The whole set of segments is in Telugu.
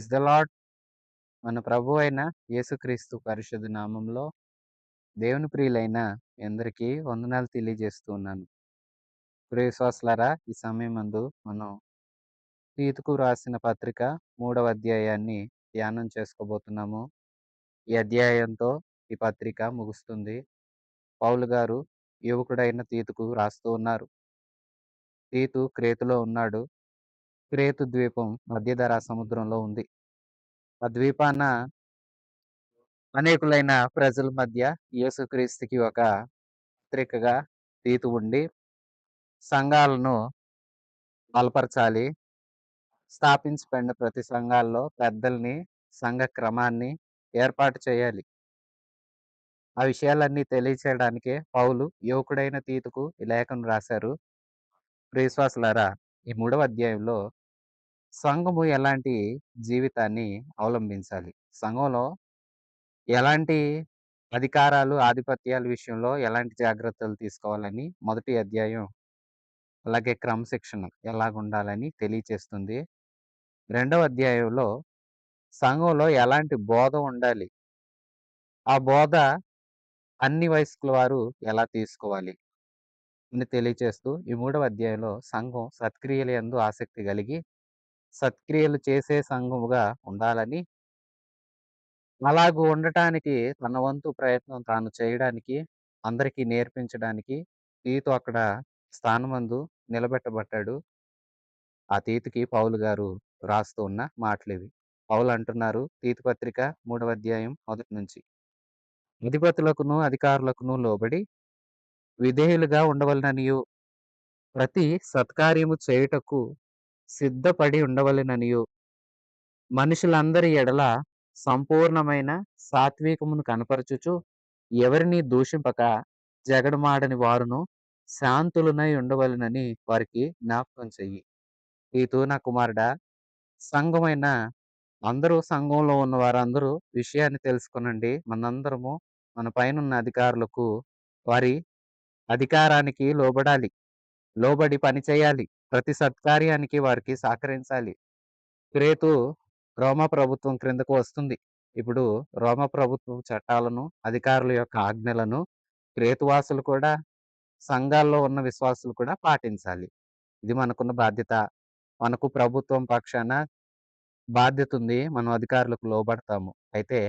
Praise the lord. మన ప్రభువైన యేసుక్రీస్తు పరిశుద్ధ నామంలో దేవుని ప్రియులైన మీ అందరికీ వందనాలు తెలియజేస్తూ ఉన్నాను. ప్రియ విశ్వాసులారా, ఈ సమయమందు మనం తీతుకు రాసిన పత్రిక 3వ అధ్యాయాన్ని ధ్యానం చేసుకోబోతున్నాము. ఈ అధ్యాయంతో ఈ పత్రిక ముగుస్తుంది. పౌలు గారు యువకుడైన తీతుకు రాస్తూ ఉన్నారు. తీతు క్రేతులో ఉన్నాడు. క్రేతు ద్వీపం మధ్యధరా సముద్రంలో ఉంది. ఆ ద్వీపాన అనేకులైన ప్రజల మధ్య యేసుక్రీస్తుకి ఒక పత్రికగా తీతు ఉండి సంఘాలను బలపరచాలి. స్థాపించబడిన ప్రతి సంఘాల్లో పెద్దల్ని, సంఘ క్రమాన్ని ఏర్పాటు చేయాలి. ఆ విషయాలన్నీ తెలియచేయడానికే పౌలు యువకుడైన తీతుకు ఈ లేఖను రాశారు. ప్రియవిశ్వాసులారా, ఈ 3వ అధ్యాయంలో సంఘము ఎలాంటి జీవితాన్ని అవలంబించాలి, సంఘంలో ఎలాంటి అధికారాలు, ఆధిపత్యాల విషయంలో ఎలాంటి జాగ్రత్తలు తీసుకోవాలని మొదటి అధ్యాయం, అలాగే క్రమశిక్షణ ఎలాగుండాలని తెలియచేస్తుంది. రెండవ అధ్యాయంలో సంఘంలో ఎలాంటి బోధ ఉండాలి, ఆ బోధ అన్ని వయస్కుల వారు ఎలా తీసుకోవాలి అని తెలియచేస్తూ ఈ 3వ అధ్యాయంలో సంఘం సత్క్రియల యందు ఆసక్తి కలిగి సత్క్రియలు చేసే సంఘముగా ఉండాలని, అలాగూ ఉండటానికి తన వంతు ప్రయత్నం తాను చేయడానికి, అందరికీ నేర్పించడానికి తీతు అక్కడ స్థానమందు నిలబెట్టబడ్డాడు. ఆ తీతుకి పౌలు గారు రాస్తూ ఉన్న మాటలివి. పౌలు అంటున్నారు, తీతు పత్రిక 3వ అధ్యాయం మొదటి నుంచి, అధిపతులకును అధికారులకును లోబడి విధేయులుగా ఉండవలెననియు, ప్రతి సత్కార్యము చేయుటకు సిద్ధపడి ఉండవలెననియు, మనుషులందరి ఎడల సంపూర్ణమైన సాత్వికమును కనపరచుచు, ఎవరిని దూషింపక జగడమాడని వారును శాంతులనై ఉండవలెనని వారికి జ్ఞాపకం చెయ్యి. తీతు నా కుమారుడా, సంఘమైన అందరూ, సంఘంలో ఉన్న వారందరూ విషయాన్ని తెలుసుకొనండి. మనందరము మన పైనున్న అధికారులకు వారి అధికారానికి లోబడాలి. లోబడి పని చేయాలి. ప్రతి సత్కార్యానికి వారికి సహకరించాలి. క్రేతు రోమా ప్రభుత్వం క్రిందకు వస్తుంది. ఇప్పుడు రోమా ప్రభుత్వం చట్టాలను, అధికారుల యొక్క ఆజ్ఞలను క్రేతువాసులు కూడా, సంఘాల్లో ఉన్న విశ్వాసులు కూడా పాటించాలి. ఇది మనకున్న బాధ్యత. మనకు ప్రభుత్వం పక్షాన బాధ్యత ఉంది. మనం అధికారులకు లోబడతాము. అయితే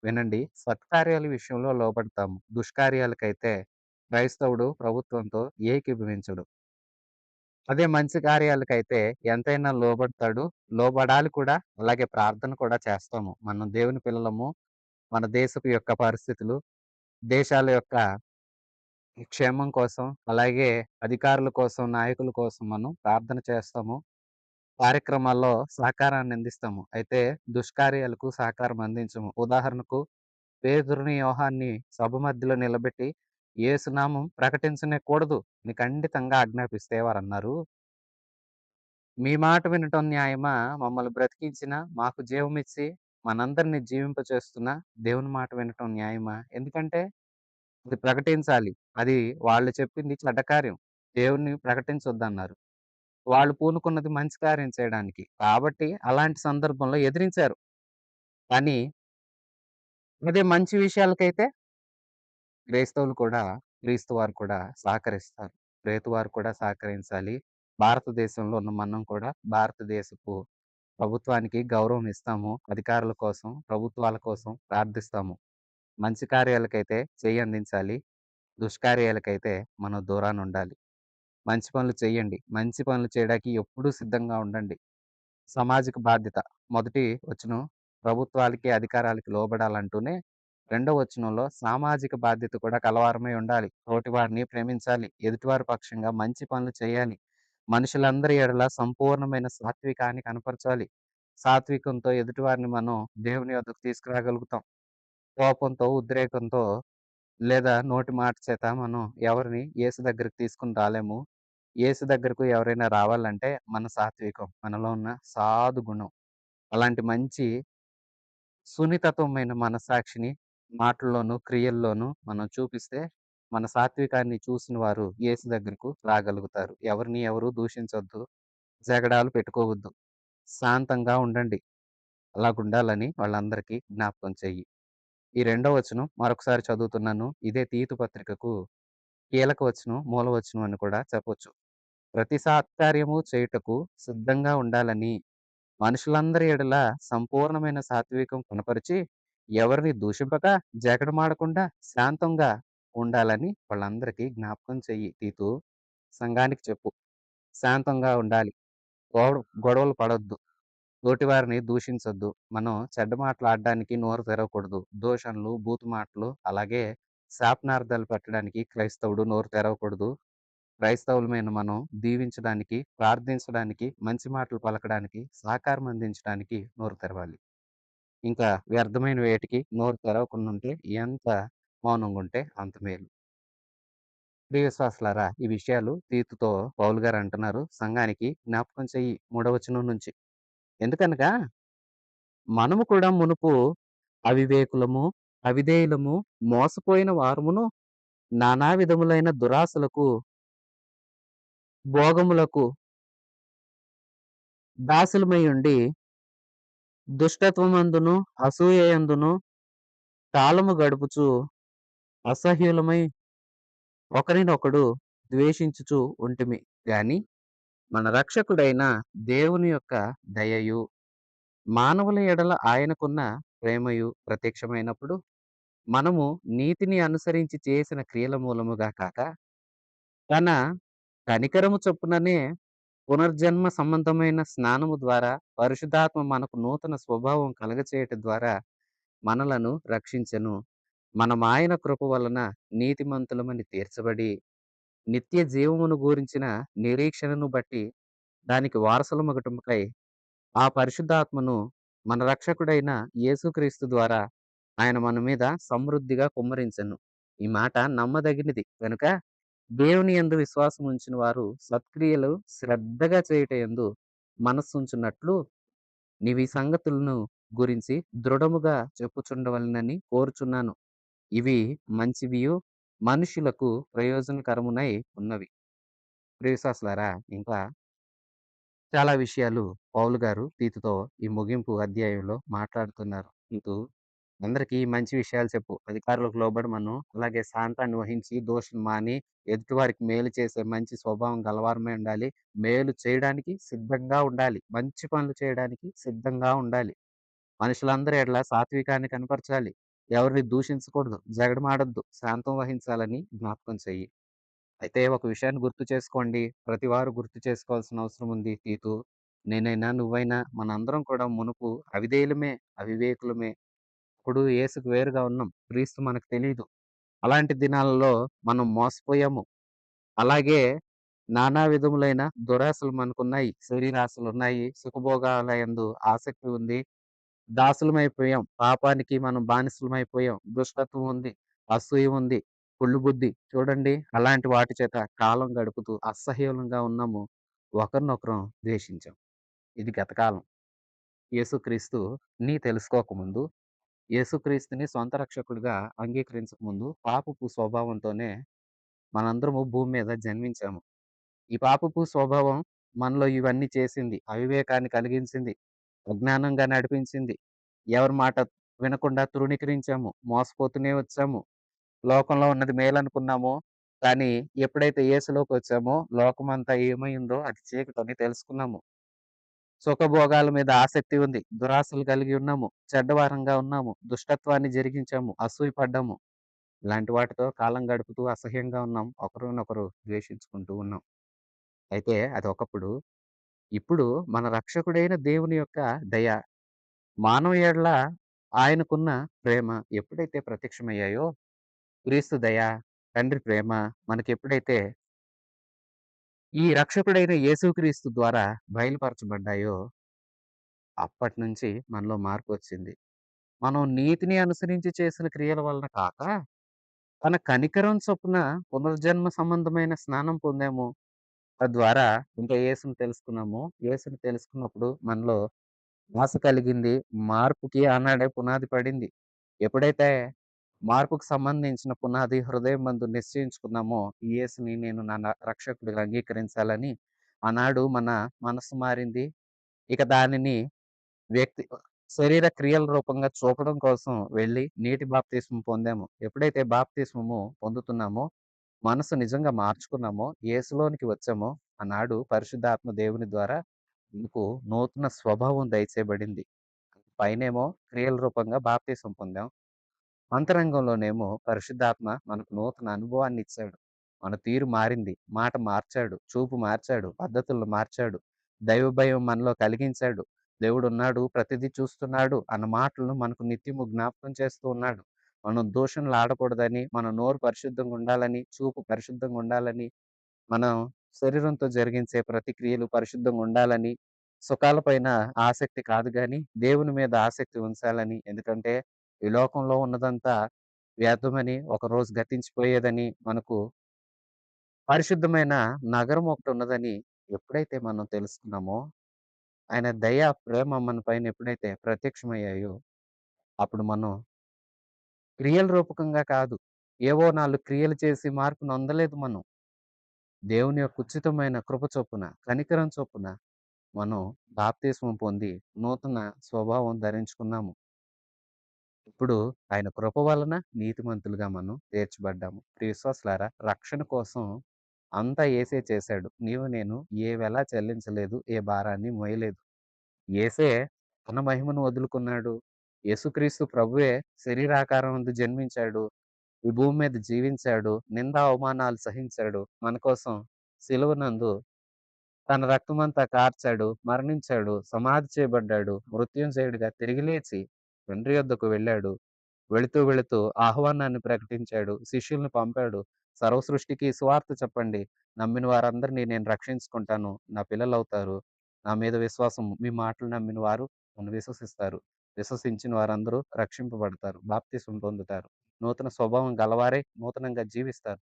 వినండి, సత్కార్యాల విషయంలో లోబడతాము. దుష్కార్యాలకైతే క్రైస్తవుడు ప్రభుత్వంతో ఏకీభవించడు. అదే మంచి కార్యాలకైతే ఎంతైనా లోబడతాడు. లోబడాలి కూడా. అలాగే ప్రార్థన కూడా చేస్తాము. మనం దేవుని పిల్లలము. మన దేశపు యొక్క పరిస్థితులు, దేశాల యొక్క క్షేమం కోసం, అలాగే అధికారుల కోసం, నాయకుల కోసం మనం ప్రార్థన చేస్తాము. కార్యక్రమాల్లో సహకారాన్ని అందిస్తాము. అయితే దుష్కార్యాలకు సహకారం అందించము. ఉదాహరణకు పేతురుని, యోహాన్ని సభ మధ్యలో నిలబెట్టి యేసునామం ప్రకటించనేకూడదు అని ఖండితంగా ఆజ్ఞాపిస్తే వారన్నారు, మీ మాట వినటం న్యాయమా? మమ్మల్ని బ్రతికించిన, మాకు జీవమిచ్చి మనందరిని జీవింపచేస్తున్న దేవుని మాట వినటం న్యాయమా? ఎందుకంటే అది ప్రకటించాలి. అది వాళ్ళు చెప్పింది చెడ్డ కార్యం. దేవుణ్ణి ప్రకటించొద్దన్నారు. వాళ్ళు పూనుకున్నది మంచి కార్యం చేయడానికి. కాబట్టి అలాంటి సందర్భంలో ఎదిరించారు. కానీ అదే మంచి విషయాలకైతే క్రైస్తవులు కూడా, క్రీస్తు వారు కూడా సహకరిస్తారు. క్రీస్తు వారు కూడా సహకరించాలి. భారతదేశంలో ఉన్న మనం కూడా భారతదేశపు ప్రభుత్వానికి గౌరవం ఇస్తాము. అధికారుల కోసం, ప్రభుత్వాల కోసం ప్రార్థిస్తాము. మంచి కార్యాలకైతే చెయ్యందించాలి. దుష్కార్యాలకైతే మనం దూరానుండాలి. మంచి పనులు చెయ్యండి. మంచి పనులు చేయడానికి ఎప్పుడూ సిద్ధంగా ఉండండి. సామాజిక బాధ్యత మొదటి వచనం ప్రభుత్వాలకి, అధికారాలకి లోబడాలంటూనే, రెండో వచనంలో సామాజిక బాధ్యత కూడా కలవారమై ఉండాలి. తోటివారిని ప్రేమించాలి. ఎదుటివారి పక్షంగా మంచి పనులు చేయాలి. మనుషులందరి ఎడల సంపూర్ణమైన సాత్వికాన్ని కనపరచాలి. సాత్వికంతో ఎదుటివారిని మనం దేవుని యొద్దకు తీసుకురాగలుగుతాం. కోపంతో, ఉద్రేకంతో లేదా నోటి మాట చేత మనం ఎవరిని యేసు దగ్గరికి తీసుకొని రాలేము. యేసు దగ్గరకు ఎవరైనా రావాలంటే మన సాత్వికం, మనలో ఉన్న సాధు గుణం, అలాంటి మంచి సున్నితత్వమైన మనస్సాక్షిని మాటల్లోనూ, క్రియల్లోనూ మనం చూపిస్తే మన సాత్వికాన్ని చూసిన వారు యేసు దగ్గరకు రాగలుగుతారు. ఎవరిని ఎవరు దూషించొద్దు. జగడాలు పెట్టుకోవద్దు. శాంతంగా ఉండండి. అలాగుండాలని వాళ్ళందరికీ జ్ఞాపకం చెయ్యి. ఈ రెండో వచనం మరొకసారి చదువుతున్నాను. ఇదే తీతు పత్రికకు కీలక వచనం, మూల వచనం అని కూడా చెప్పొచ్చు. ప్రతి సత్కార్యము చేయుటకు సిద్ధంగా ఉండాలని మనుషులందరి ఎడల సంపూర్ణమైన సాత్వికం కనపరిచి, ఎవరిని దూషింపక, జగడమాడకుండా శాంతంగా ఉండాలని వాళ్ళందరికీ జ్ఞాపకం చెయ్యి తీతు. సంఘానికి చెప్పు. శాంతంగా ఉండాలి. గొడ గొడవలు పడొద్దు. తోటివారిని దూషించొద్దు. మనం చెడ్డ మాటలాడడానికి నోరు తెరవకూడదు. దూషణలు, బూతు మాటలు, అలాగే శాపనార్థాలు పెట్టడానికి క్రైస్తవుడు నోరు తెరవకూడదు. క్రైస్తవులమైన మనం దీవించడానికి, ప్రార్థించడానికి, మంచి మాటలు పలకడానికి, సహకారం అందించడానికి నోరు తెరవాలి. ఇంకా వ్యర్థమైన వేటికి నోరు తెరవకుండా ఉంటే ఎంత మౌనంగా ఉంటే అంత మేలు. ప్రియ విశ్వాసులారా, ఈ విషయాలు తీతుతో పౌలు గారు అంటున్నారు, సంఘానికి జ్ఞాపకం చెయ్యి. మూడవ వచనం నుంచి. ఎందుకనగా మనము కూడా మునుపు అవివేకులము, అవిధేయులము, మోసపోయిన వారమును, నానా విధములైన దురాశలకు, భోగములకు దాసులమై ఉండి, దుష్టత్వమందును, అసూయయందును కాలము గడుపుచు, అసహ్యులమై ఒకరినొకడు ద్వేషించుచు ఉంటిమి. గాని మన రక్షకుడైన దేవుని యొక్క దయయు, మానవుల ఎడల ఆయనకున్న ప్రేమయు ప్రత్యక్షమైనప్పుడు, మనము నీతిని అనుసరించి చేసిన క్రియల మూలముగా కాక, తన కనికరము చొప్పుననే పునర్జన్మ సంబంధమైన స్నానము ద్వారా పరిశుద్ధాత్మ మనకు నూతన స్వభావం కలగచేయట ద్వారా మనలను రక్షించెను. మనమాయన కృప వలన నీతిమంతులమని తీర్చబడి, నిత్య జీవమును గూర్చిన నిరీక్షణను బట్టి దానికి వారసులమగుటముకై ఆ పరిశుద్ధాత్మను మన రక్షకుడైన యేసుక్రీస్తు ద్వారా ఆయన మన మీద సమృద్ధిగా కుమ్మరించెను. ఈ మాట నమ్మదగినది గనుక దేవుని యందు విశ్వాసం ఉంచిన వారు సత్క్రియలు శ్రద్ధగా చేయుటయందు మనస్సుంచున్నట్లు నీవీ సంగతులను గురించి దృఢముగా చెప్పుచుండవలెనని కోరుచున్నాను. ఇవి మంచివియు, మనుషులకు ప్రయోజనకరమునై ఉన్నవి. ప్రియ విశ్వాసులారా, ఇంకా చాలా విషయాలు పౌలు గారు తీతుతో ఈ ముగింపు అధ్యాయంలో మాట్లాడుతున్నారు. తీతు, అందరికీ మంచి విషయాలు చెప్పు. అధికారులకు లోబడమను. అలాగే శాంతాన్ని వహించి, దోషం మాని, ఎదుటివారికి మేలు చేసే మంచి స్వభావం గలవారమై ఉండాలి. మేలు చేయడానికి సిద్ధంగా ఉండాలి. మంచి పనులు చేయడానికి సిద్ధంగా ఉండాలి. మనుషులందరి ఎడల సాత్వికాన్ని కనపరచాలి. ఎవరిని దూషించకూడదు. జగడమాడొద్దు. శాంతం వహించాలని జ్ఞాపకం చెయ్యి. అయితే ఒక విషయాన్ని గుర్తు చేసుకోండి. ప్రతివారు గుర్తు చేసుకోవాల్సిన అవసరం ఉంది తీతు. నేనైనా, నువ్వైనా మనందరం కూడా మునుపు అవిధేయులమే, అవివేకులమే. ఇప్పుడు యేసుకు వేరుగా ఉన్నాం. క్రీస్తు మనకు తెలీదు. అలాంటి దినాలలో మనం మోసపోయాము. అలాగే నానా విధములైన దురాశలు మనకున్నాయి. శరీరాశలున్నాయి. సుఖభోగాలయందు ఆసక్తి ఉంది. దాసులమైపోయాం. పాపానికి మనం బానిసలమైపోయాం. దుష్టత్వం ఉంది. అసూయ ఉంది. కుళ్ళు బుద్ధి. చూడండి, అలాంటి వాటి చేత కాలం గడుపుతూ అసహ్యులంగా ఉన్నాము. ఒకరినొకరం ద్వేషించాం. ఇది గతకాలం. యేసుక్రీస్తుని తెలుసుకోకముందు, యేసుక్రీస్తుని సొంత రక్షకుడిగా అంగీకరించకముందు పాపపు స్వభావంతోనే మనందరము భూమి మీద జన్మించాము. ఈ పాపపు స్వభావం మనలో ఇవన్నీ చేసింది. అవివేకాన్ని కలిగించింది. అజ్ఞానంగా నడిపించింది. ఎవరి మాట వినకుండా తృణీకరించాము. మోసపోతూనే వచ్చాము. లోకంలో ఉన్నది మేలనుకున్నాము. కానీ ఎప్పుడైతే యేసులోకొచ్చామో లోకమంతా ఏమైందో అది చీకటని తెలుసుకున్నాము. సుఖభోగాల మీద ఆసక్తి ఉంది. దురాశలు కలిగి ఉన్నాము. చెడ్డవారంగా ఉన్నాము. దుష్టత్వాన్ని జరిగించాము. అసూయ పడ్డాము. ఇలాంటి వాటితో కాలం గడుపుతూ అసహ్యంగా ఉన్నాం. ఒకరినొకరు ద్వేషించుకుంటూ ఉన్నాం. అయితే అది ఒకప్పుడు. ఇప్పుడు మన రక్షకుడైన దేవుని యొక్క దయ, మానవ ఎడల ఆయనకున్న ప్రేమ ఎప్పుడైతే ప్రత్యక్షమయ్యాయో, క్రీస్తు దయ, తండ్రి ప్రేమ మనకెప్పుడైతే ఈ రక్షకుడైన యేసుక్రీస్తు ద్వారా బయలుపరచబడ్డాయో, అప్పటినుంచి మనలో మార్పొచ్చింది. మనం నీతిని అనుసరించి చేసిన క్రియల వలన కాక, తన కనికరం చొప్పున పునర్జన్మ సంబంధమైన స్నానం పొందాము. తద్వారా ఇంకా యేసుని తెలుసుకున్నాము. యేసుని తెలుసుకున్నప్పుడు మనలో ఆశ కలిగింది. మార్పుకి ఆనాడే పునాది పడింది. ఎప్పుడైతే మార్పుకు సంబంధించిన పునాది హృదయమందు నిశ్చయించుకున్నామో, ఈ యేసుని నేను నా రక్షకుడిగా అంగీకరించాలని, ఆనాడు మన మనస్సు మారింది. ఇక దానిని వ్యక్తి శరీర క్రియల రూపంగా చూపడం కోసం వెళ్లి నీటి బాప్తిస్మం పొందాము. ఎప్పుడైతే బాప్తిస్మము పొందుతున్నామో, మనసు నిజంగా మార్చుకున్నామో, యేసులోనికి వచ్చామో, ఆనాడు పరిశుద్ధాత్మ దేవుని ద్వారా మీకు నూతన స్వభావం దయచేయబడింది. పైనేమో క్రియల రూపంగా బాప్తిసం పొందాం. అంతరంగంలోనేమో పరిశుద్ధాత్మ మనకు నూతన అనుభవాన్నిచ్చాడు. మన తీరు మారింది. మాట మార్చాడు. చూపు మార్చాడు. పద్ధతులను మార్చాడు. దైవ భయం మనలో కలిగించాడు. దేవుడున్నాడు, ప్రతిదీ చూస్తున్నాడు అన్న మాటలను మనకు నిత్యము జ్ఞాపకం చేస్తూ ఉన్నాడు. మనం దూషణలు ఆడకూడదని, మన నోరు పరిశుద్ధంగా ఉండాలని, చూపు పరిశుద్ధంగా ఉండాలని, మనం శరీరంతో జరిగించే ప్రతి క్రియలు పరిశుద్ధంగా ఉండాలని, సుఖాల పైన ఆసక్తి కాదు గానీ, దేవుని మీద ఆసక్తి ఉంచాలని. ఎందుకంటే, ఈ లోకంలో ఉన్నదంతా వ్యర్థమని, ఒకరోజు గతించిపోయేదని, మనకు పరిశుద్ధమైన నగరం ఒకటున్నదని ఎప్పుడైతే మనం తెలుసుకున్నామో, ఆయన దయ, ప్రేమ మన పైన ఎప్పుడైతే ప్రత్యక్షమయ్యాయో, అప్పుడు మనం క్రియల రూపకంగా కాదు, ఏవో 4 క్రియలు చేసి మార్పు నొందలేదు మనం. దేవుని యొక్క ఉచితమైన కృప చొప్పున, కనికరం చొప్పున మనం బాప్తిస్మం పొంది నూతన స్వభావం ధరించుకున్నాము. ఇప్పుడు ఆయన కృప వలన నీతిమంతులుగా మనం తీర్చబడ్డాము. ప్రియ విశ్వాసులారా, రక్షణ కోసం అంతా యేసే చేశాడు. నీవు నేను ఏ వెల చెల్లించలేదు. ఏ భారాన్ని మోయలేదు. యేసే తన మహిమను వదులుకున్నాడు. యేసుక్రీస్తు ప్రభువే శరీరాకారమందు జన్మించాడు. ఈ భూమి మీద జీవించాడు. నింద అవమానాలు సహించాడు. మన కోసం సిలువనందు తన రక్తమంతా కార్చాడు, మరణించాడు, సమాధి చేయబడ్డాడు, మృత్యుంజయుడిగా తిరిగి లేచి తండ్రి యొద్దకు వెళ్ళాడు. వెళుతూ వెళుతూ ఆహ్వానాన్ని ప్రకటించాడు. శిష్యుల్ని పంపాడు. సర్వ సృష్టికి సువార్త చెప్పండి. నమ్మిన వారందరిని నేను రక్షించుకుంటాను. నా పిల్లలవుతారు. నా మీద విశ్వాసం మీ మాటలు నమ్మిన వారు నన్ను విశ్వసిస్తారు. విశ్వసించిన వారందరూ రక్షింపబడతారు. బాప్తిసం పొందుతారు. నూతన స్వభావం గలవారై నూతనంగా జీవిస్తారు.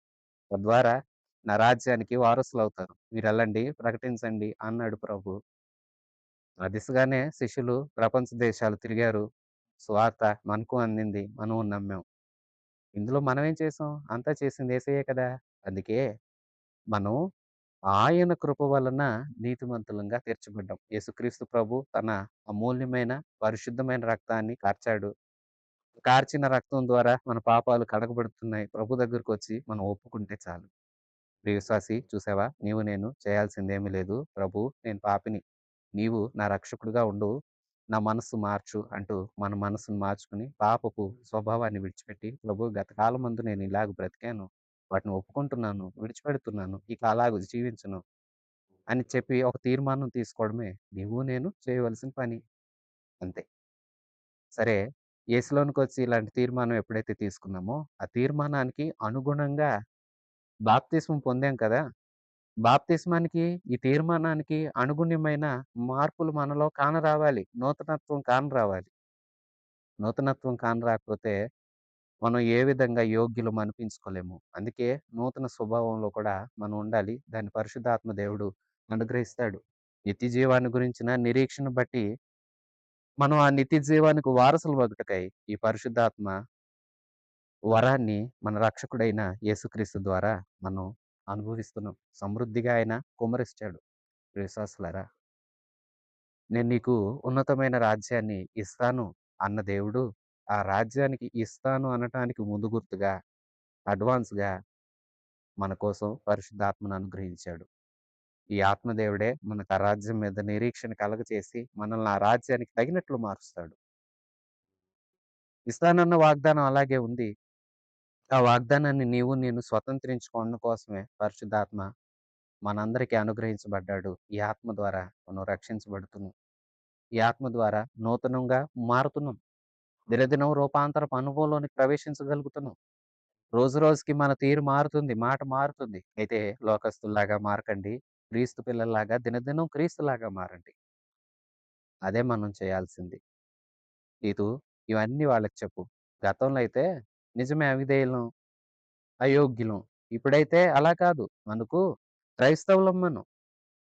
తద్వారా నా రాజ్యానికి వారసులవుతారు. మీరెళ్ళండి, ప్రకటించండి అన్నాడు ప్రభు. ఆ దిశగానే శిష్యులు ప్రపంచ దేశాలు తిరిగారు. సువార్త మనకు అందింది. మనం నమ్మాం. ఇందులో మనమేం చేసాం? అంతా చేసింది యేసయ్యే కదా! అందుకే మనం ఆయన కృప వలన నీతిమంతులంగా తీర్చబడ్డాం. యేసుక్రీస్తు ప్రభు తన అమూల్యమైన, పరిశుద్ధమైన రక్తాన్ని కార్చాడు. కార్చిన రక్తం ద్వారా మన పాపాలు కడగబడుతున్నాయి. ప్రభు దగ్గరకొచ్చి మనం ఒప్పుకుంటే చాలు. ప్రియ విశ్వాసి, చూసావా? నీవు నేను చేయాల్సిందేమీ లేదు. ప్రభూ, నేను పాపిని. నీవు నా రక్షకుడుగా ఉండు. నా మనస్సు మార్చు అంటూ మన మనసును మార్చుకుని పాపపు స్వభావాన్ని విడిచిపెట్టి, ప్రభు గత కాలమందు నేను ఇలాగ బ్రతికాను. వాటిని ఒప్పుకుంటున్నాను. విడిచిపెడుతున్నాను. ఇక అలాగ జీవించను అని చెప్పి ఒక తీర్మానం తీసుకోవడమే నీవు నేను చేయవలసిన పని. అంతే. సరే, యేసులోనికొచ్చి ఇలాంటి తీర్మానం ఎప్పుడైతే తీసుకున్నామో, ఆ తీర్మానానికి అనుగుణంగా బాప్తిస్మం పొందాం కదా! బాప్తిస్మానికి, ఈ తీర్మానానికి అనుగుణ్యమైన మార్పులు మనలో కానరావాలి. నూతనత్వం కానరావాలి. నూతనత్వం కానరాకపోతే మనం ఏ విధంగా యోగ్యులం అనిపించుకోలేము. అందుకే నూతన స్వభావంలో కూడా మనం ఉండాలి. దాన్ని పరిశుద్ధాత్మ దేవుడు అనుగ్రహిస్తాడు. నిత్య జీవాన్ని గురించిన నిరీక్షణ బట్టి మనం ఆ నిత్య జీవానికి వారసులమగుటకై ఈ పరిశుద్ధాత్మ వరాన్ని మన రక్షకుడైన యేసుక్రీస్తు ద్వారా మనం అనుభవిస్తున్నాం. సమృద్ధిగా ఆయన కుమ్మరిచ్చాడు. విశ్వాసులారా, నేను నీకు ఉన్నతమైన రాజ్యాన్ని ఇస్తాను అన్న దేవుడు, ఆ రాజ్యానికి ఇస్తాను అనటానికి ముందు గుర్తుగా, అడ్వాన్స్‌గా మన కోసం పరిశుద్ధాత్మను అనుగ్రహించాడు. ఈ ఆత్మదేవుడే మనకు ఆ రాజ్యం మీద నిరీక్షణ కలగచేసి, మనల్ని ఆ రాజ్యానికి తగినట్లు మారుస్తాడు. ఇస్తానన్న వాగ్దానం అలాగే ఉంది. ఆ వాగ్దానాన్ని నీవు నేను స్వతంత్రించుకోవడం కోసమే పరిశుద్ధాత్మ మనందరికీ అనుగ్రహించబడ్డాడు. ఈ ఆత్మ ద్వారా మనం రక్షించబడుతున్నాం. ఈ ఆత్మ ద్వారా నూతనంగా మారుతున్నాం. దినదినం రూపాంతరపు అనుభవంలోనికి ప్రవేశించగలుగుతున్నాం. రోజు రోజుకి మన తీరు మారుతుంది. మాట మారుతుంది. అయితే లోకస్తుల్లాగా మారకండి. క్రీస్తు పిల్లల్లాగా దినదినం క్రీస్తులాగా మారండి. అదే మనం చేయాల్సింది. తీతు, ఇవన్నీ వాళ్ళకి చెప్పు. గతంలో అయితే నిజమే అవిధేయులం, అయోగ్యులం. ఇప్పుడైతే అలా కాదు. మనకు క్రైస్తవులం మనం.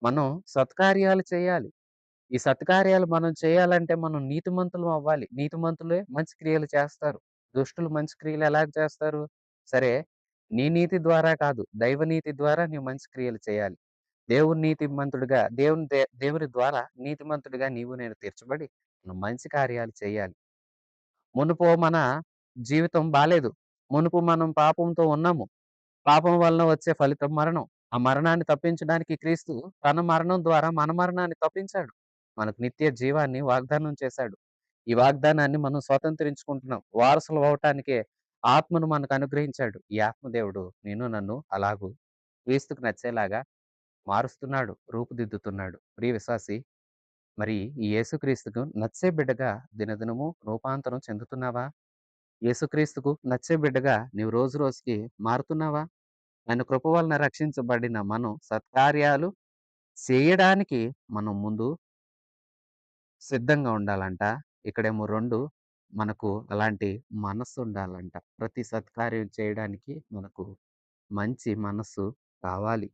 మనం సత్కార్యాలు చేయాలి. ఈ సత్కార్యాలు మనం చేయాలంటే మనం నీతిమంతులం అవ్వాలి. నీతిమంతులే మంచి క్రియలు చేస్తారు. దుష్టులు మంచి క్రియలు ఎలాగ చేస్తారు? సరే, నీ నీతి ద్వారా కాదు, దైవ నీతి ద్వారా నీవు మంచి క్రియలు చేయాలి. దేవుని నీతిమంతుడిగా దేవుని ద్వారా నీతిమంతుడిగా నీవు నేను తీర్చబడి, మనం మంచి కార్యాలు చేయాలి. మునుపు మన జీవితం బాలేదు. మునుపు మనం పాపంతో ఉన్నాము. పాపం వలన వచ్చే ఫలితం మరణం. ఆ మరణాన్ని తప్పించడానికి క్రీస్తు తన మరణం ద్వారా మన మరణాన్ని తప్పించాడు. మనకు నిత్య జీవాన్ని వాగ్దానం చేశాడు. ఈ వాగ్దానాన్ని మనం స్వతంత్రించుకుంటున్నాం. వారసులం అవ్వటానికే ఆత్మను మనకు అనుగ్రహించాడు. ఈ ఆత్మదేవుడు నిన్ను నన్ను అలాగూ క్రీస్తుకు నచ్చేలాగా మారుస్తున్నాడు, రూపుదిద్దుతున్నాడు. ప్రియ విశ్వాసి, మరి ఈ యేసుక్రీస్తుకు నచ్చే బిడ్డగా దినదినము రూపాంతరం చెందుతున్నావా? యేసుక్రీస్తుకు నచ్చే బిడ్డగా నీవు రోజు రోజుకి మారుతున్నావా? ఆయన కృప వలన రక్షించబడిన మనం సత్కార్యాలు చేయడానికి మనం ముందు సిద్ధంగా ఉండాలంట. ఇక్కడేమో 2 మనకు అలాంటి మనస్సుండాలంట. ప్రతి సత్కార్యం చేయడానికి మనకు మంచి మనస్సు కావాలి.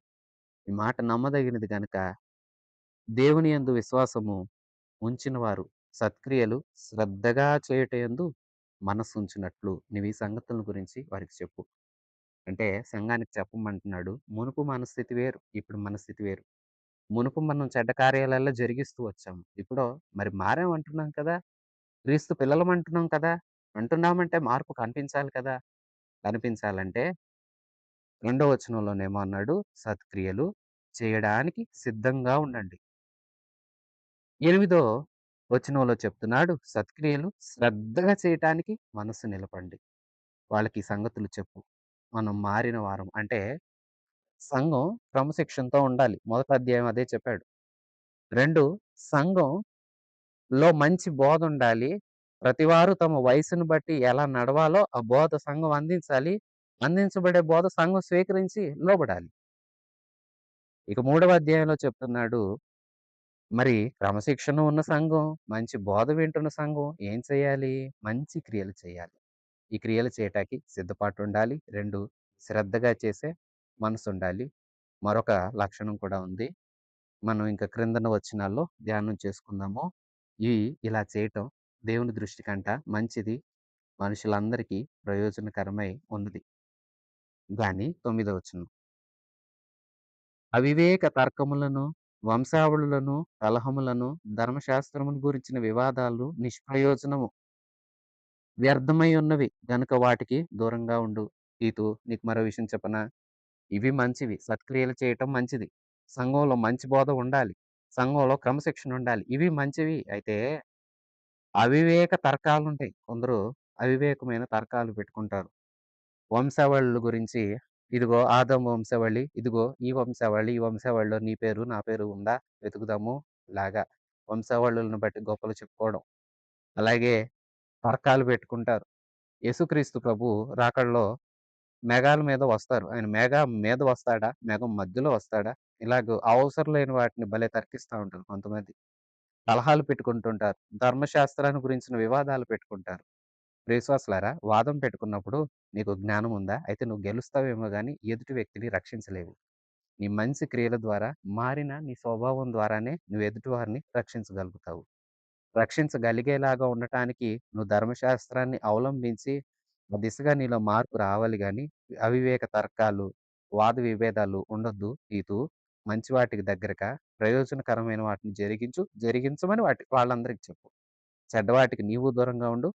ఈ మాట నమ్మదగినది గనక దేవుని యందు విశ్వాసము ఉంచినవారు సత్క్రియలు శ్రద్ధగా చేయుటయందు మనస్సుంచినట్లు నీవు ఈ సంగతుల గురించి వారికి చెప్పు. అంటే సంఘానికి చెప్పమంటున్నాడు. మునుపు మన స్థితి వేరు. ఇప్పుడు మన స్థితి వేరు. మునుపు మనం చెడ్డ కార్యాలెల్లా జరిగిస్తూ వచ్చాము. ఇప్పుడు మరి మారామంటున్నాం కదా! క్రీస్తు పిల్లలమంటున్నాం కదా! అంటున్నామంటే మార్పు కనిపించాలి కదా! కనిపించాలంటే రెండో వచనంలోనేమో అన్నాడు, సత్క్రియలు చేయడానికి సిద్ధంగా ఉండండి. ఎనిమిదో వచనంలో చెప్తున్నాడు, సత్క్రియలు శ్రద్ధగా చేయటానికి మనస్సు నిలపండి. వాళ్ళకి ఈ సంగతులు చెప్పు. మనం మారిన వారం. అంటే సంఘం క్రమశిక్షణతో ఉండాలి. మొదటి అధ్యాయం అదే చెప్పాడు. 2 సంఘంలో మంచి బోధుండాలి. ప్రతివారు తమ వయసును బట్టి ఎలా నడవాలో ఆ బోధ సంఘం అందించాలి. అందించబడే బోధ సంఘం స్వీకరించి లోబడాలి. ఇక మూడవ అధ్యాయంలో చెప్తున్నాడు, మరి క్రమశిక్షణ ఉన్న సంఘం, మంచి బోధ వింటున్న సంఘం ఏం చేయాలి? మంచి క్రియలు చేయాలి. ఈ క్రియలు చేయటానికి సిద్ధపాటుండాలి. 2 శ్రద్ధగా చేసే మనసుండాలి. మరొక లక్షణం కూడా ఉంది. మనం ఇంక క్రిందన వచనాల్లో ధ్యానం చేసుకుందాము. ఇలా చేయటం దేవుని దృష్టికంట మంచిది. మనుషులందరికీ ప్రయోజనకరమై ఉన్నది. గాని 9వ వచనం. అవివేక తర్కములను, వంశావళులను, కలహములను, ధర్మశాస్త్రమును గురించిన వివాదాలు నిష్ప్రయోజనము. వ్యర్థమై ఉన్నవి గనుక వాటికి దూరంగా ఉండు. తీతు, నీకు మరో విషయం చెప్పనా? ఇవి మంచివి. సత్క్రియలు చేయటం మంచిది. సంఘంలో మంచి బోధ ఉండాలి. సంఘంలో క్రమశిక్షణ ఉండాలి. ఇవి మంచివి. అయితే అవివేక తర్కాలుంటాయి. కొందరు అవివేకమైన తర్కాలు పెట్టుకుంటారు. వంశావళుల గురించి, ఇదిగో ఆదాము వంశావళి, ఇదిగో ఈ వంశావళి, ఈ వంశావళిలో నీ పేరు, నా పేరు ఉందా? వెతుకుదాము. ఇలాగా వంశావళులను బట్టి గొప్పలు చెప్పుకోవడం. అలాగే తర్కాలు పెట్టుకుంటారు. యేసుక్రీస్తు ప్రభు రాకడలో మేఘాల మీద వస్తారు. ఆయన మేఘం మీద వస్తాడా? మేఘం మధ్యలో వస్తాడా? ఇలాగ అవసరం లేని వాటిని భలే తర్కిస్తా ఉంటారు కొంతమంది. కలహాలు పెట్టుకుంటుంటారు. ధర్మశాస్త్రాన్ని గురించిన వివాదాలు పెట్టుకుంటారు. ప్రియవిశ్వాసులారా, వాదం పెట్టుకున్నప్పుడు నీకు జ్ఞానం ఉందా? అయితే నువ్వు గెలుస్తావేమో గాని ఎదుటి వ్యక్తిని రక్షించలేవు. నీ మంచి క్రియల ద్వారా మారిన నీ స్వభావం ద్వారానే నువ్వు ఎదుటి వారిని రక్షించగలుగుతావు. రక్షించగలిగేలాగా ఉండటానికి నువ్వు ధర్మశాస్త్రాన్ని అవలంబించి ఆ దిశగా నీలో మార్పు రావాలి గాని, అవివేక తర్కాలు, వాద విభేదాలు ఉండొద్దు తీతూ. మంచి వాటికి దగ్గరగా ప్రయోజనకరమైన వాటిని జరిగించమని వాళ్ళందరికి చెప్పు. చెడ్డవాటికి నీవు దూరంగా ఉండు.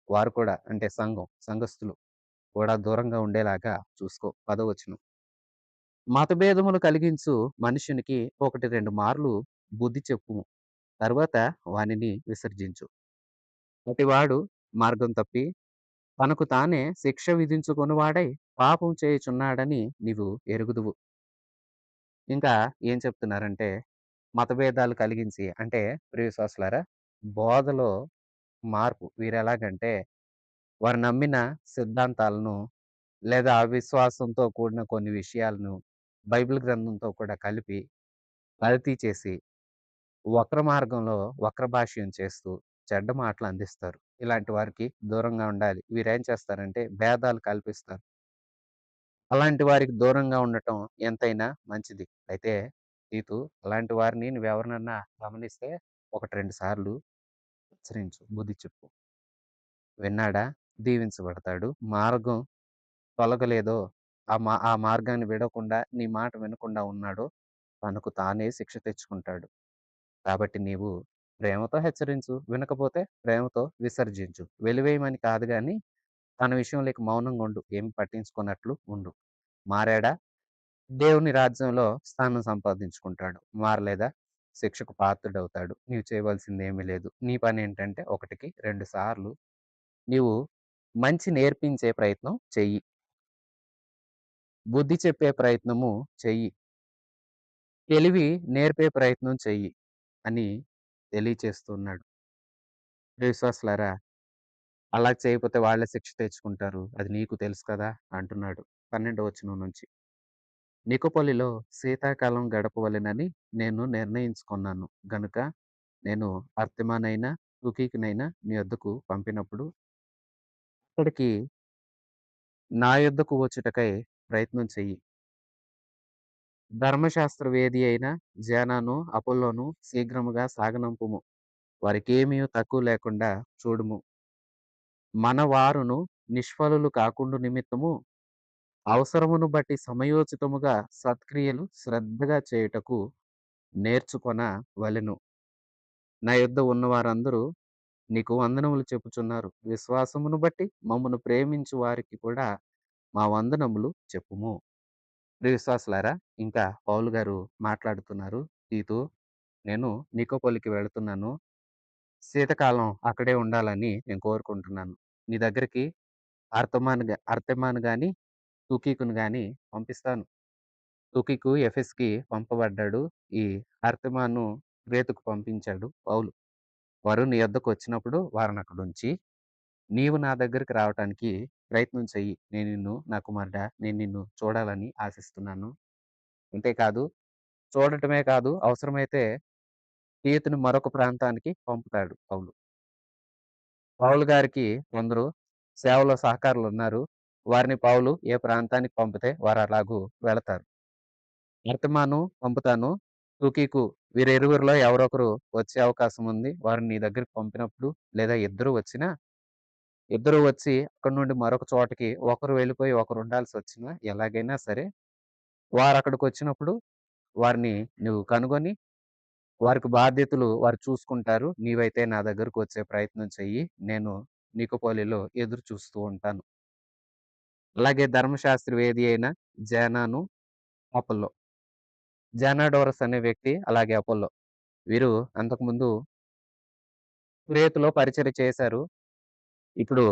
వారు కూడా అంటే సంఘస్థులు కూడా దూరంగా ఉండేలాగా చూసుకో. 10వ వచనం. మతభేదములు కలిగించు మనుషునికి 1, 2 మార్లు బుద్ధి చెప్పుము. తరువాత వానిని విసర్జించు. అటివాడు మార్గం తప్పి తనకు తానే శిక్ష విధించుకొనువాడై పాపం చేయుచున్నాడని నీవు ఎరుగుదువు. ఇంకా ఏం చెప్తున్నారంటే, మతభేదాలు కలిగించి అంటే ప్రియ విశ్వాసులారా, బోధలో మార్పు. వీరెలాగంటే, వారు నమ్మిన సిద్ధాంతాలను లేదా అవిశ్వాసంతో కూడిన కొన్ని విషయాలను బైబిల్ గ్రంథంతో కూడా కలిపి కల్తీ చేసి, వక్ర మార్గంలో వక్ర భాష్యం చేస్తూ చెడ్డ మాటలు అందిస్తారు. ఇలాంటి వారికి దూరంగా ఉండాలి. వీరేం చేస్తారంటే భేదాలు కల్పిస్తారు. అలాంటి వారికి దూరంగా ఉండటం ఎంతైనా మంచిది. అయితే తీతు, అలాంటి వారిని నువ్వెవరినన్నా గమనిస్తే 1, 2 సార్లు హెచ్చరించు. బుద్ధి చెప్పు. విన్నాడా? దీవించబడతాడు. మార్గం తొలగలేదో, ఆ మార్గాన్ని విడవకుండా నీ మాట వినకుండా ఉన్నాడో తనకు తానే శిక్ష తెచ్చుకుంటాడు. కాబట్టి నీవు ప్రేమతో హెచ్చరించు. వినకపోతే ప్రేమతో విసర్జించు. వెలివేయమని కాదు గానీ, తన విషయంలో ఇక మౌనంగా ఉండు. ఏమి పట్టించుకోనట్లు ఉండు. మారాడా దేవుని రాజ్యంలో స్థానం సంపాదించుకుంటాడు. మారలేదా శిక్షకు పాత్రుడవుతాడు. నీవు చేయవలసిందేమీ లేదు. నీ పనేంటంటే 1కి 2 సార్లు నీవు మంచి నేర్పించే ప్రయత్నం చెయ్యి. బుద్ధి చెప్పే ప్రయత్నము చెయ్యి. తెలివి నేర్పే ప్రయత్నం చెయ్యి అని తెలియచేస్తున్నాడు. ప్రియ విశ్వాసులారా, అలా చేయకపోతే వాళ్ళే శిక్ష తెచ్చుకుంటారు. అది నీకు తెలుసు కదా! అంటున్నాడు. 12వ వచనం నుంచి. నికోపొలిలో శీతాకాలం గడపవలెనని నేను నిర్ణయించుకున్నాను గనుక నేను అర్తెమానైనా, తుకికునైనా నీ యొద్దకు పంపినప్పుడు అక్కడికి నా యొద్దకు వచ్చుటకై ప్రయత్నం చెయ్యి. ధర్మశాస్త్రవేది అయిన జేనాను, అపొల్లోను శీఘ్రముగా సాగనంపుము. వారికేమీ తక్కువ లేకుండా చూడుము. మన వారును నిష్ఫలులు కాకుండు నిమిత్తము అవసరమును బట్టి సమయోచితముగా సత్క్రియలు శ్రద్ధగా చేయుటకు నేర్చుకొన వలెను. నా యొద్ద ఉన్నవారందరూ నీకు వందనములు చెప్పుచున్నారు. విశ్వాసమును బట్టి మమ్మను ప్రేమించు వారికి కూడా మా వందనములు చెప్పుము. ప్రియ విశ్వాసులారా, ఇంకా పౌలు గారు మాట్లాడుతున్నారు. తీతు, నేను నికోపొలికి వెళుతున్నాను. శీతకాలం అక్కడే ఉండాలని నేను కోరుకుంటున్నాను. నీ దగ్గరికి అర్తెమాను గాని, తుకికును గాని పంపిస్తాను. తుకికు ఎఫెసుకి పంపబడ్డాడు. ఈ అర్తెమాను క్రేతుకు పంపించాడు పౌలు. వారు నీ యొద్దకొచ్చినప్పుడు వారినక్కడుంచి, నీవు నా దగ్గరికి రావటానికి ప్రయత్నం చెయ్యి. నా కుమారుడా, నేను నిన్ను చూడాలని ఆశిస్తున్నాను. అంతేకాదు, చూడటమే కాదు, అవసరమైతే తీతుని మరొక ప్రాంతానికి పంపుతాడు పౌలు. పౌలు గారికి కొందరు సేవలో సహకారులున్నారు. వారిని పౌలు ఏ ప్రాంతానికి పంపితే వారు అలాగు వెళతారు. వర్తమానం పంపుతాను. తుకీకు వీరిరువురిలో ఎవరో ఒకరు వచ్చే అవకాశం ఉంది. వారిని నీ దగ్గరికి పంపినప్పుడు లేదా ఇద్దరు వచ్చి అక్కడి నుండి మరొక చోటకి ఒకరు వెళ్ళిపోయి ఒకరు ఉండాల్సొచ్చినా ఎలాగైనా సరే వారక్కడికొచ్చినప్పుడు వారిని నువ్వు కనుగొని వారికి బాధ్యతలు వారు చూసుకుంటారు. నీవైతే నా దగ్గరకొచ్చే ప్రయత్నం చెయ్యి. నేను నికోపోలిలో ఎదురు చూస్తూ ఉంటాను. అలాగే ధర్మశాస్త్రి వేది అయిన జేనాను, అపొల్లో. జానాడోరస్ అనే వ్యక్తి, అలాగే అపొల్లో. వీరు అంతకుముందు క్రేతులో పరిచర్య చేశారు. ఇప్పుడు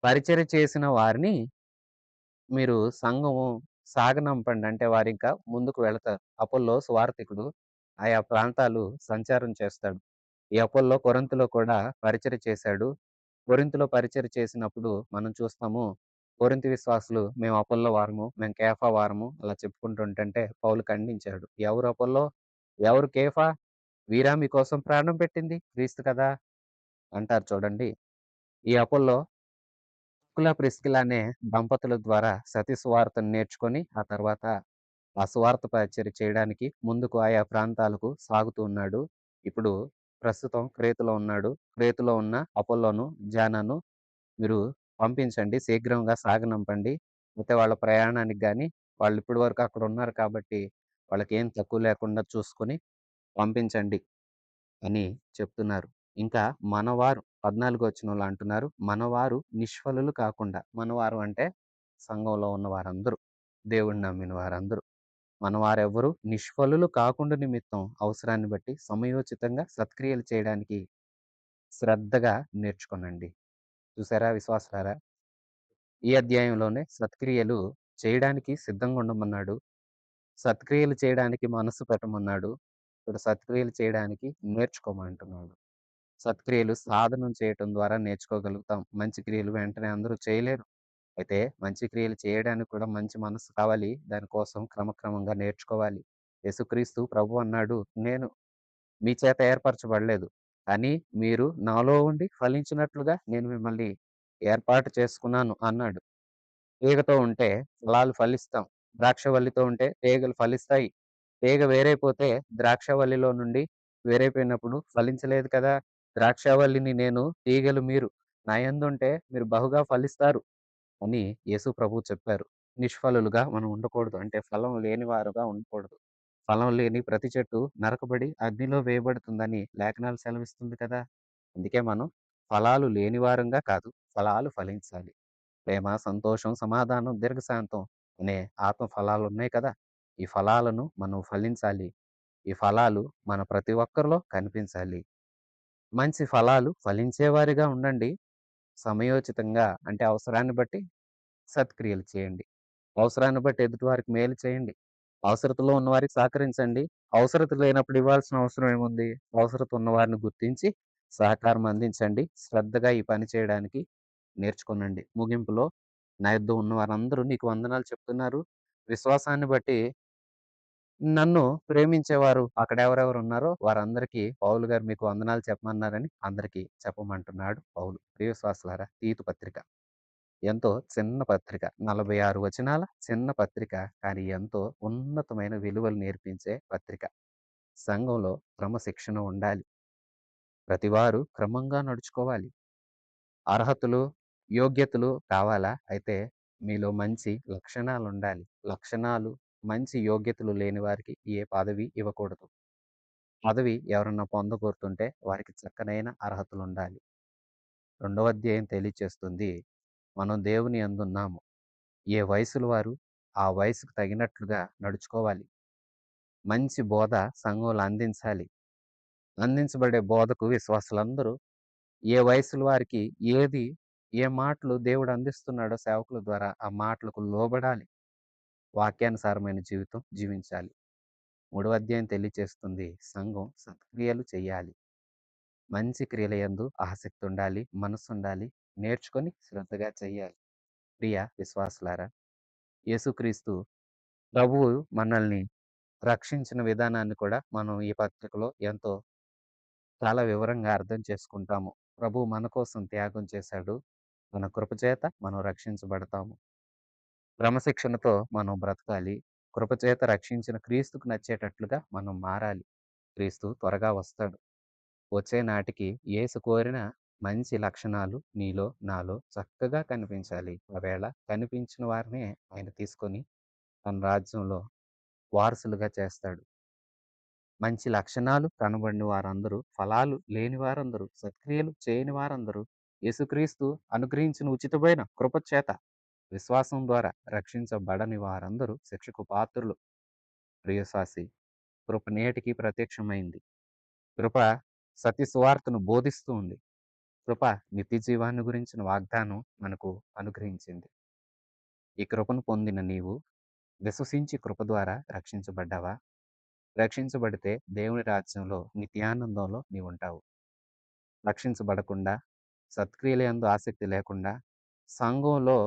పరిచర్య చేసిన వారిని మీరు సంఘము సాగనంపండి. అంటే వారింకా ముందుకు వెళతారు. అపొల్లో సువార్తికుడు. ఆయా ప్రాంతాలు సంచారం చేస్తాడు. ఈ అపొల్లో కొరింథులో కూడా పరిచర్య చేశాడు. కొరింథులో పరిచర్య చేసినప్పుడు మనం చూస్తాము. కొరింథు విశ్వాసులు మేము అపొల్లో వారము, మేము కేఫా వారము అలా చెప్పుకుంటుంటంటే పౌలు ఖండించాడు. ఎవరు అపొల్లో? ఎవరు కేఫా? వీరా మీకోసం ప్రాణం పెట్టింది? క్రీస్తు కదా! అంటారు చూడండి. ఈ అపొల్లో అకుల, ప్రిస్కిల అనే దంపతుల ద్వారా సత్య సువార్తను నేర్చుకొని, ఆ తర్వాత ఆ సువార్త పరిచర్య చేయడానికి ముందుకు ఆయా ప్రాంతాలకు సాగుతూ ఉన్నాడు. ఇప్పుడు ప్రస్తుతం క్రేతులో ఉన్నాడు. క్రేతులో ఉన్న అపొల్లోను, జానాను మీరు పంపించండి. శీఘ్రంగా సాగనంపండి. అయితే వాళ్ళ ప్రయాణానికి గాని, వాళ్ళు ఇప్పటి వరకు అక్కడ ఉన్నారు కాబట్టి, వాళ్ళకేం తక్కువ లేకుండా చూసుకొని పంపించండి అని చెప్తున్నారు. ఇంకా మనవారు 14 వచనంలో అంటున్నారు. మనవారు నిష్ఫలులు కాకుండా, మనవారు అంటే సంఘంలో ఉన్న వారందరూ. దేవుడిని నమ్మిన వారందరూ. మనవారెవ్వరు నిష్ఫలులు కాకుండా నిమిత్తం అవసరాన్ని బట్టి సమయోచితంగా సత్క్రియలు చేయడానికి శ్రద్ధగా నేర్చుకొనండి. చూసారా విశ్వాసులారా? ఈ అధ్యాయంలోనే సత్క్రియలు చేయడానికి సిద్ధంగా ఉండమన్నాడు. సత్క్రియలు చేయడానికి మనసు పెట్టమన్నాడు. ఇప్పుడు సత్క్రియలు చేయడానికి నేర్చుకోమంటున్నాడు. సత్క్రియలు సాధనం చేయటం ద్వారా నేర్చుకోగలుగుతాం. మంచి క్రియలు వెంటనే అందరూ చేయలేరు. అయితే మంచి క్రియలు చేయడానికి కూడా మంచి మనసు కావాలి. దానికోసం క్రమక్రమంగా నేర్చుకోవాలి. యేసుక్రీస్తు ప్రభువు అన్నాడు, "నేను మీ చేత ఏర్పరచబడలేదు. కానీ మీరు నాలో ఉండి ఫలించినట్లుగా నేను మిమ్మల్ని ఏర్పాటు చేసుకున్నాను" అన్నాడు. తీగతో ఉంటే ఫలాలు ఫలిస్తాం. ద్రాక్షవల్లితో ఉంటే తీగలు ఫలిస్తాయి. తీగ వేరైపోతే ద్రాక్షవల్లిలో నుండి వేరైపోయినప్పుడు ఫలించలేదు కదా! ద్రాక్షావల్లిని నేను, తీగలు మీరు. నా యందుంటే మీరు బహుగా ఫలిస్తారు అని యేసు ప్రభువు చెప్పారు. నిష్ఫలులుగా మనం ఉండకూడదు. అంటే ఫలం లేని వారుగా ఉండకూడదు. ఫలం లేని ప్రతి చెట్టు నరకబడి అగ్నిలో వేయబడుతుందని లేఖనాలు సెలవిస్తుంది కదా! అందుకే మనం ఫలాలు లేని వారంగా కాదు, ఫలాలు ఫలించాలి. ప్రేమ, సంతోషం, సమాధానం, దీర్ఘశాంతం అనే ఆత్మ ఫలాలున్నాయి కదా! ఈ ఫలాలను మనం ఫలించాలి. ఈ ఫలాలు మన ప్రతి ఒక్కరిలో కనిపించాలి. మంచి ఫలాలు ఫలించేవారిగా ఉండండి. సమయోచితంగా అంటే అవసరాన్ని బట్టి సత్క్రియలు చేయండి. అవసరాన్ని బట్టి ఎదుటివారికి మేలు చేయండి. అవసరతలో ఉన్నవారికి సహకరించండి. అవసరత లేనప్పుడు ఇవ్వాల్సిన అవసరం ఏముంది? అవసరత ఉన్నవారిని గుర్తించి సహకారం అందించండి. శ్రద్ధగా ఈ పని చేయడానికి నేర్చుకోనండి. ముగింపులో నా యొద్ద ఉన్న వారందరూ నీకు వందనాలు చెప్తున్నారు. విశ్వాసాన్ని బట్టి నన్ను ప్రేమించేవారు అక్కడ ఎవరెవరున్నారో వారందరికీ పౌలు గారు మీకు వందనాలు చెప్పమన్నారని అందరికీ చెప్పమంటున్నాడు పౌలు. ప్రియ విశ్వాసులారా, తీతు పత్రిక ఎంతో చిన్న పత్రిక. 46 వచనాల చిన్న పత్రిక. కానీ ఎంతో ఉన్నతమైన విలువలు నేర్పించే పత్రిక. సంఘంలో క్రమశిక్షణ ఉండాలి. ప్రతివారు క్రమంగా నడుచుకోవాలి. అర్హతలు, యోగ్యతలు కావాలా? అయితే మీలో మంచి లక్షణాలుండాలి. లక్షణాలు, మంచి యోగ్యతలు లేని వారికి ఏ పదవి ఇవ్వకూడదు. పదవి ఎవరన్నా పొందగోరుతుంటే వారికి చక్కనైన అర్హతలుండాలి. రెండవ అధ్యాయం తెలియచేస్తుంది. మనం దేవుని యందున్నాము. ఏ వయసుల వారు ఆ వయసుకు తగినట్లుగా నడుచుకోవాలి. మంచి బోధ సంఘంలో అందించాలి. అందించబడే బోధకు విశ్వాసులందరూ ఏ వయసుల వారికి ఏది, ఏ మాటలు దేవుడు అందిస్తున్నాడో సేవకుల ద్వారా ఆ మాటలకు లోబడాలి. వాక్యానుసారమైన జీవితం జీవించాలి. మూడవ అధ్యాయం తెలియచేస్తుంది. సంఘం సత్క్రియలు చేయాలి. మంచి క్రియల యందు ఆసక్తి ఉండాలి, మనస్సుండాలి. నేర్చుకొని శ్రద్ధగా చేయాలి. ప్రియ విశ్వాసులారా, యేసుక్రీస్తు ప్రభువు మనల్ని రక్షించిన విధానాన్ని కూడా మనం ఈ పత్రికలో ఎంతో చాలా వివరంగా అర్థం చేసుకుంటాము. ప్రభువు మన కోసం త్యాగం చేశాడు. మన కృపచేత మనం రక్షించబడతాము. క్రమశిక్షణతో మనం బ్రతకాలి. కృపచేత రక్షించిన క్రీస్తుకు నచ్చేటట్లుగా మనం మారాలి. క్రీస్తు త్వరగా వస్తాడు. వచ్చే నాటికి యేసు కోరిన మంచి లక్షణాలు నీలో, నాలో చక్కగా కనిపించాలి. ఒకవేళ కనిపించిన వారినే ఆయన తీసుకొని తన రాజ్యంలో వారసులుగా చేస్తాడు. మంచి లక్షణాలు కనబడిన వారందరూ, ఫలాలు లేని వారందరూ, సత్క్రియలు చేయని వారందరూ యేసుక్రీస్తు అనుగ్రహించిన ఉచితమైన కృప చేత విశ్వాసం ద్వారా రక్షించబడని వారందరూ శిక్షకు పాత్రులు. ప్రియశాసి, కృప నేటికి ప్రత్యక్షమైంది. కృప సత్య సువార్తను బోధిస్తూ ఉంది. కృప నిత్య జీవాన్ని గురించిన వాగ్దానం మనకు అనుగ్రహించింది. ఈ కృపను పొందిన నీవు విశ్వసించి కృప ద్వారా రక్షించబడ్డావా? రక్షించబడితే దేవుని రాజ్యంలో నిత్యానందంలో నీవుంటావు. రక్షించబడకుండా, సత్క్రియలయందు ఆసక్తి లేకుండా, సంఘంలో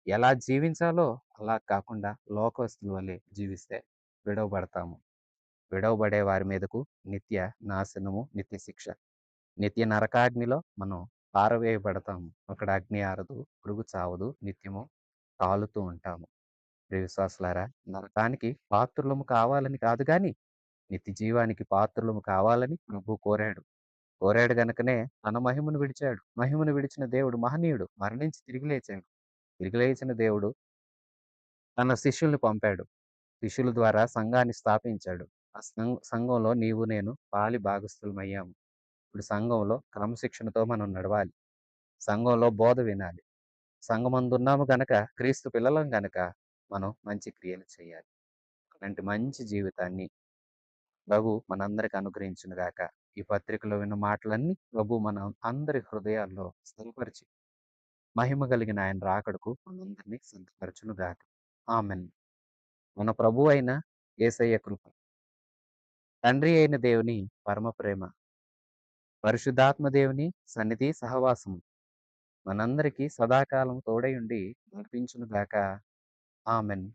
ఎలా జీవించాలో అలా కాకుండా లోకస్తుల వలె జీవిస్తే విడవబడతాము. విడవబడే వారి మీదకు నిత్య నాశనము, నిత్య శిక్ష, నిత్య నరకాగ్నిలో మనం పారవేయబడతాము. అక్కడ అగ్ని ఆరదు, పురుగు చావదు, నిత్యము కాలుతూ ఉంటాము. ప్రియ విశ్వాసులారా, నరకానికి పాత్రులము కావాలని కాదు గాని నిత్య జీవానికి పాత్రులము కావాలని ప్రభువు కోరాడు. కోరాడు గనుకనే తన మహిమను విడిచాడు. మహిమను విడిచిన దేవుడు మహనీయుడు. మరణించి తిరిగి లేచాడు. తిరిగి లేచిన దేవుడు తన శిష్యుల్ని పంపాడు. శిష్యుల ద్వారా సంఘాన్ని స్థాపించాడు. ఆ సంఘంలో నీవు నేను పాలి భాగస్థులమయ్యాము. ఇప్పుడు సంఘంలో క్రమశిక్షణతో మనం నడవాలి. సంఘంలో బోధ వినాలి. సంఘమందున్నాము గనక, క్రీస్తు పిల్లలం గనక మనం మంచి క్రియలు చేయాలి. అలాంటి మంచి జీవితాన్ని ప్రభు మనందరికి అనుగ్రహించును గాక. ఈ పత్రికలో విన్న మాటలన్నీ ప్రభు మన అందరి హృదయాల్లో స్థిరపరిచి మహిమ కలిగిన ఆయన రాకడకు మనందరినీ సిద్ధపరచును గాక. ఆమెన్. మన ప్రభు అయిన యేసయ్య కృప, తండ్రి అయిన దేవుని పరమ ప్రేమ, పరిశుద్ధాత్మ దేవుని సన్నిధి సహవాసము మనందరికీ సదాకాలం తోడై ఉండి నడిపించును గాక. ఆమెన్.